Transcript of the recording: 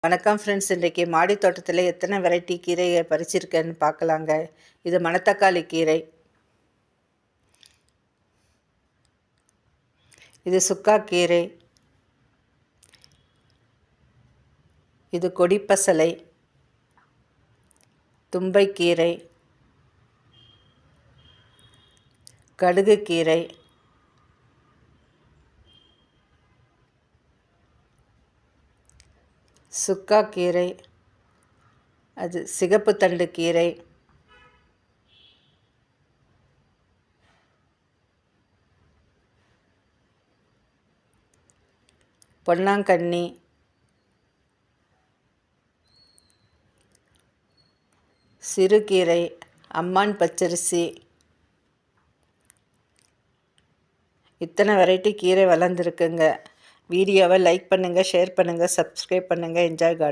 வணக்கம் ஃப்ரெண்ட்ஸ். இன்றைக்கி மாடி தோட்டத்தில் எத்தனை வெரைட்டி கீரையை பறிச்சிருக்கேன்னு பார்க்கலாங்க. இது மணத்தக்காளி கீரை, இது சுக்கா கீரை, இது கொடிப்பசலை, தும்பைக்கீரை, கடுகு கீரை, சுக்கா கீரை, அது சிகப்பு தண்டு கீரை, பொன்னாங்கண்ணி, சிறுகீரை, அம்மான் பச்சரிசி, இத்தனை வெரைட்டி கீரை வளர்ந்துருக்குங்க. வீடியோவை லைக் பண்ணுங்கள், ஷேர் பண்ணுங்கள், சப்ஸ்கிரைப் பண்ணுங்கள். Enjoy garden.